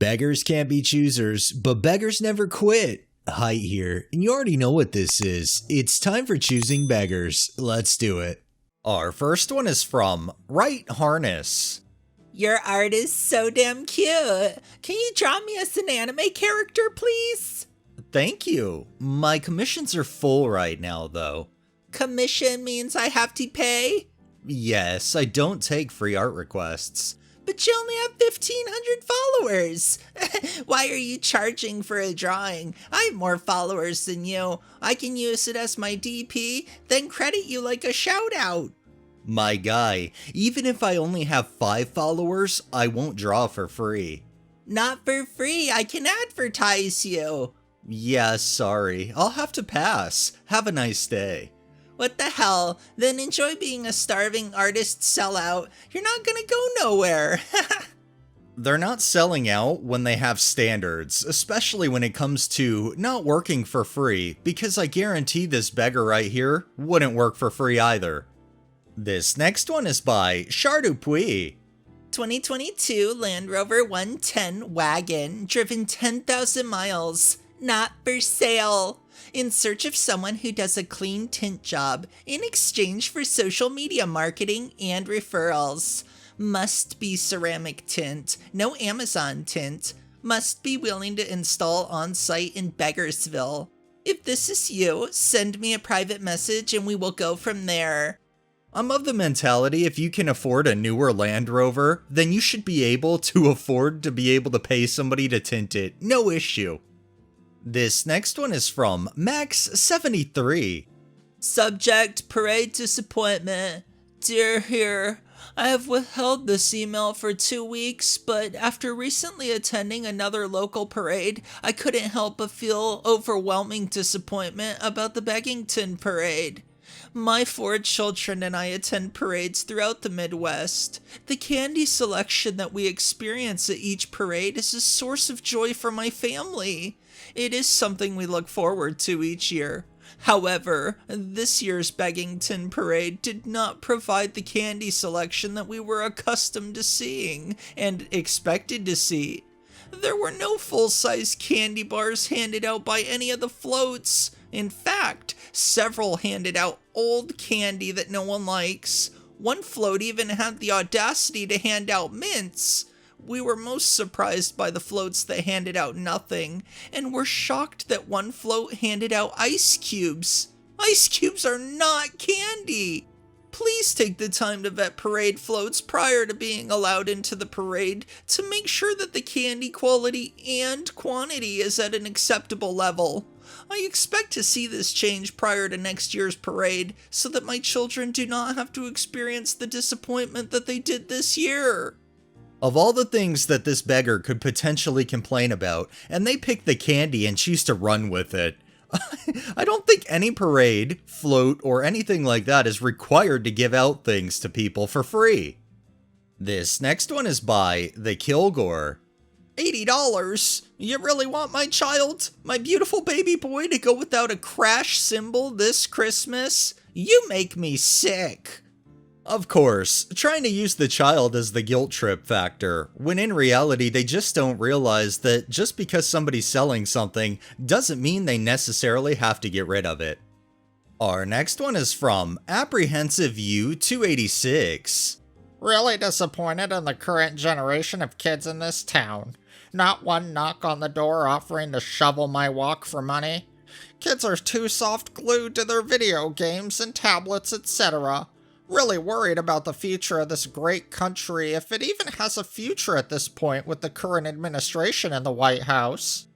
Beggars can't be choosers, but beggars never quit. Height here, and you already know what this is. It's time for Choosing Beggars. Let's do it. Our first one is from Right Harness. Your art is so damn cute. Can you draw me as an anime character, please? Thank you. My commissions are full right now, though. Commission means I have to pay? Yes, I don't take free art requests. But you only have 1,500 followers. Why are you charging for a drawing? I have more followers than you. I can use it as my DP, then credit you like a shout out. My guy, even if I only have 5 followers, I won't draw for free. Not for free, I can advertise you. Yeah, sorry. I'll have to pass. Have a nice day. What the hell? Then enjoy being a starving artist sellout. You're not gonna go nowhere. They're not selling out when they have standards, especially when it comes to not working for free, because I guarantee this beggar right here wouldn't work for free either. This next one is by Chardupuis. 2022 Land Rover 110 wagon, driven 10,000 miles, not for sale. In search of someone who does a clean tint job in exchange for social media marketing and referrals. Must be ceramic tint, no Amazon tint. Must be willing to install on site in Beggarsville. If this is you, send me a private message and we will go from there. I'm of the mentality if you can afford a newer Land Rover, then you should be able to afford to be able to pay somebody to tint it. No issue. This next one is from Max73. Subject, parade disappointment. Dear here, I have withheld this email for 2 weeks, but after recently attending another local parade, I couldn't help but feel overwhelming disappointment about the Beggington parade. My 4 children and I attend parades throughout the Midwest. The candy selection that we experience at each parade is a source of joy for my family. It is something we look forward to each year. However, this year's Beggington parade did not provide the candy selection that we were accustomed to seeing and expected to see. There were no full-size candy bars handed out by any of the floats. In fact, several handed out old candy that no one likes. One float even had the audacity to hand out mints. We were most surprised by the floats that handed out nothing, and were shocked that one float handed out ice cubes. Ice cubes are not candy! Please take the time to vet parade floats prior to being allowed into the parade to make sure that the candy quality and quantity is at an acceptable level. I expect to see this change prior to next year's parade so that my children do not have to experience the disappointment that they did this year. Of all the things that this beggar could potentially complain about, and they pick the candy and choose to run with it. I don't think any parade, float, or anything like that is required to give out things to people for free. This next one is by The Kilgore. $80? You really want my child, my beautiful baby boy, to go without a crash cymbal this Christmas? You make me sick. Of course, trying to use the child as the guilt trip factor, when in reality they just don't realize that just because somebody's selling something doesn't mean they necessarily have to get rid of it. Our next one is from Apprehensive U286. Really disappointed in the current generation of kids in this town. Not one knock on the door offering to shovel my walk for money. Kids are too soft glued to their video games and tablets, etc. Really worried about the future of this great country, if it even has a future at this point with the current administration in the White House.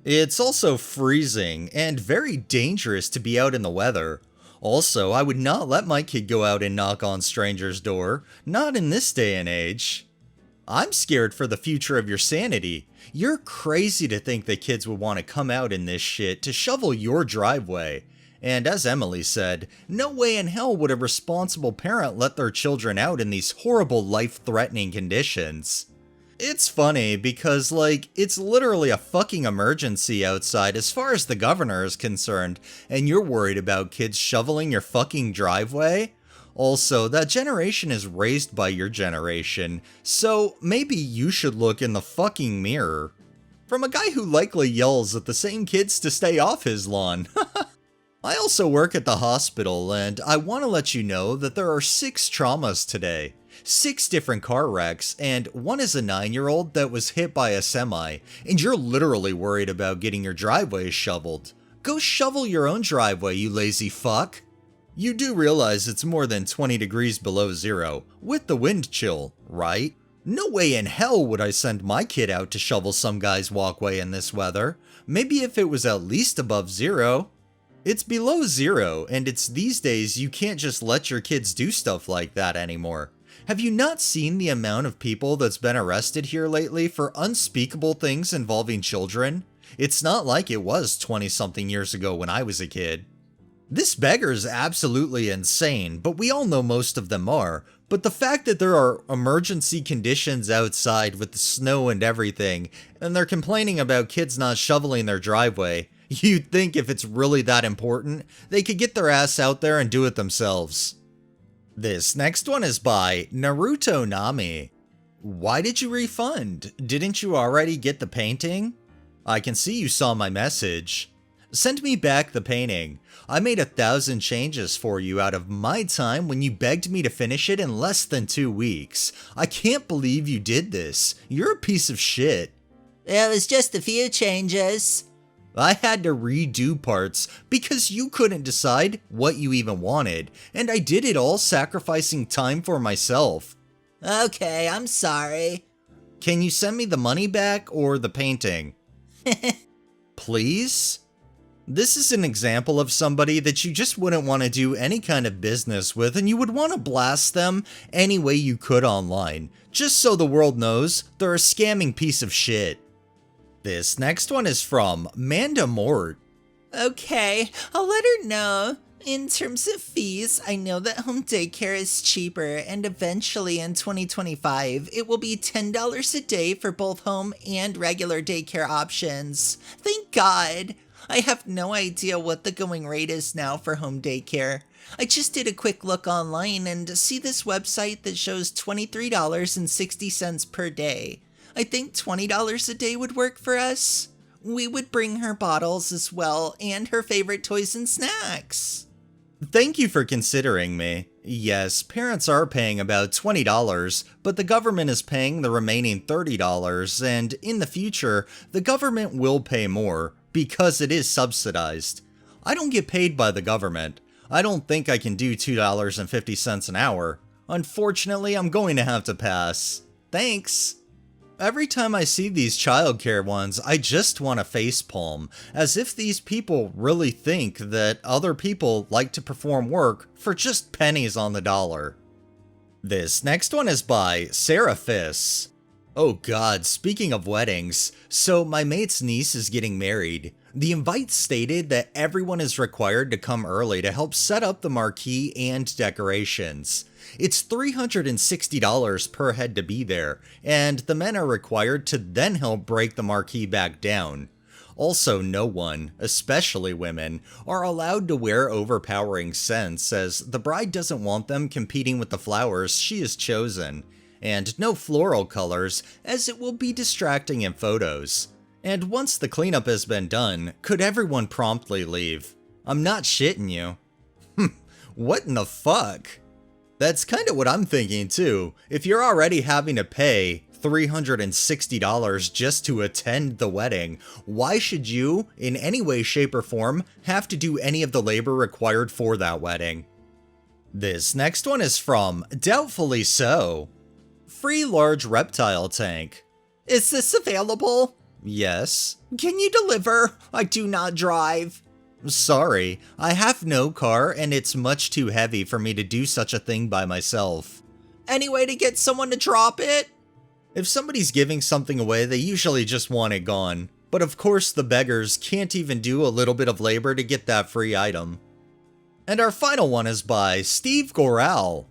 It's also freezing and very dangerous to be out in the weather. Also, I would not let my kid go out and knock on strangers' door, not in this day and age. I'm scared for the future of your sanity. You're crazy to think that kids would want to come out in this shit to shovel your driveway. And as Emily said, no way in hell would a responsible parent let their children out in these horrible life-threatening conditions. It's funny because, it's literally a fucking emergency outside as far as the governor is concerned, and you're worried about kids shoveling your fucking driveway? Also, that generation is raised by your generation, so maybe you should look in the fucking mirror. From a guy who likely yells at the same kids to stay off his lawn. I also work at the hospital, and I want to let you know that there are 6 traumas today. 6 different car wrecks, and one is a 9-year-old that was hit by a semi, and you're literally worried about getting your driveway shoveled. Go shovel your own driveway, you lazy fuck! You do realize it's more than 20 degrees below zero, with the wind chill, right? No way in hell would I send my kid out to shovel some guy's walkway in this weather. Maybe if it was at least above zero. It's below zero, and it's these days you can't just let your kids do stuff like that anymore. Have you not seen the amount of people that's been arrested here lately for unspeakable things involving children? It's not like it was 20-something years ago when I was a kid. This beggar's absolutely insane, but we all know most of them are. But the fact that there are emergency conditions outside with the snow and everything, and they're complaining about kids not shoveling their driveway, you'd think if it's really that important, they could get their ass out there and do it themselves. This next one is by Naruto Nami. Why did you refund? Didn't you already get the painting? I can see you saw my message. Send me back the painting. I made 1,000 changes for you out of my time when you begged me to finish it in less than 2 weeks. I can't believe you did this. You're a piece of shit. It was just a few changes. I had to redo parts because you couldn't decide what you even wanted, and I did it all sacrificing time for myself. Okay, I'm sorry. Can you send me the money back or the painting? Please? This is an example of somebody that you just wouldn't want to do any kind of business with, and you would want to blast them any way you could online, just so the world knows they're a scamming piece of shit. This next one is from Manda Mort. Okay, I'll let her know. In terms of fees, I know that home daycare is cheaper, and eventually in 2025, it will be $10 a day for both home and regular daycare options. Thank God! I have no idea what the going rate is now for home daycare. I just did a quick look online and see this website that shows $23.60 per day. I think $20 a day would work for us. We would bring her bottles as well, and her favorite toys and snacks. Thank you for considering me. Yes, parents are paying about $20, but the government is paying the remaining $30, and in the future, the government will pay more, because it is subsidized. I don't get paid by the government. I don't think I can do $2.50 an hour. Unfortunately, I'm going to have to pass. Thanks. Every time I see these childcare ones, I just want to facepalm, as if these people really think that other people like to perform work for just pennies on the dollar. This next one is by Sarah Fiss. Oh god, speaking of weddings, so my mate's niece is getting married. The invite stated that everyone is required to come early to help set up the marquee and decorations. It's $360 per head to be there, and the men are required to then help break the marquee back down. Also, no one, especially women, are allowed to wear overpowering scents, as the bride doesn't want them competing with the flowers she has chosen. And no floral colors, as it will be distracting in photos. And once the cleanup has been done, could everyone promptly leave? I'm not shitting you. What in the fuck? That's kinda what I'm thinking too. If you're already having to pay $360 just to attend the wedding, why should you, in any way, shape, or form, have to do any of the labor required for that wedding? This next one is from Doubtfully So. Free large reptile tank. Is this available? Yes. Can you deliver? I do not drive. Sorry, I have no car and it's much too heavy for me to do such a thing by myself. Any way to get someone to drop it? If somebody's giving something away, they usually just want it gone. But of course the beggars can't even do a little bit of labor to get that free item. And our final one is by Steve Goral.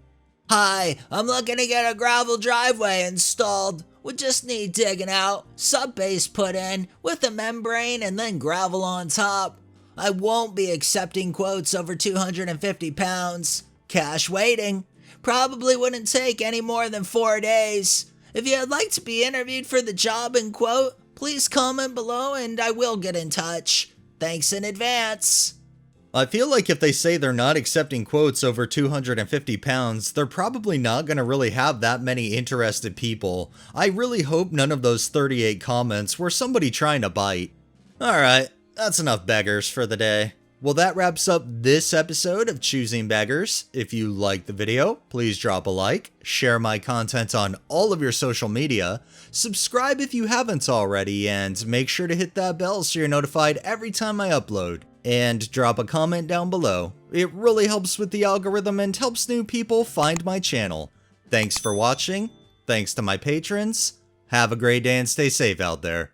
Hi, I'm looking to get a gravel driveway installed. We just need digging out, sub-base put in, with a membrane and then gravel on top. I won't be accepting quotes over 250 pounds. Cash waiting. Probably wouldn't take any more than 4 days. If you'd like to be interviewed for the job and quote, please comment below and I will get in touch. Thanks in advance. I feel like if they say they're not accepting quotes over 250 pounds, they're probably not going to really have that many interested people. I really hope none of those 38 comments were somebody trying to bite. Alright, that's enough beggars for the day. Well, that wraps up this episode of Choosing Beggars. If you liked the video, please drop a like, share my content on all of your social media, subscribe if you haven't already, and make sure to hit that bell so you're notified every time I upload. And drop a comment down below. It really helps with the algorithm and helps new people find my channel. Thanks for watching, thanks to my patrons, have a great day and stay safe out there.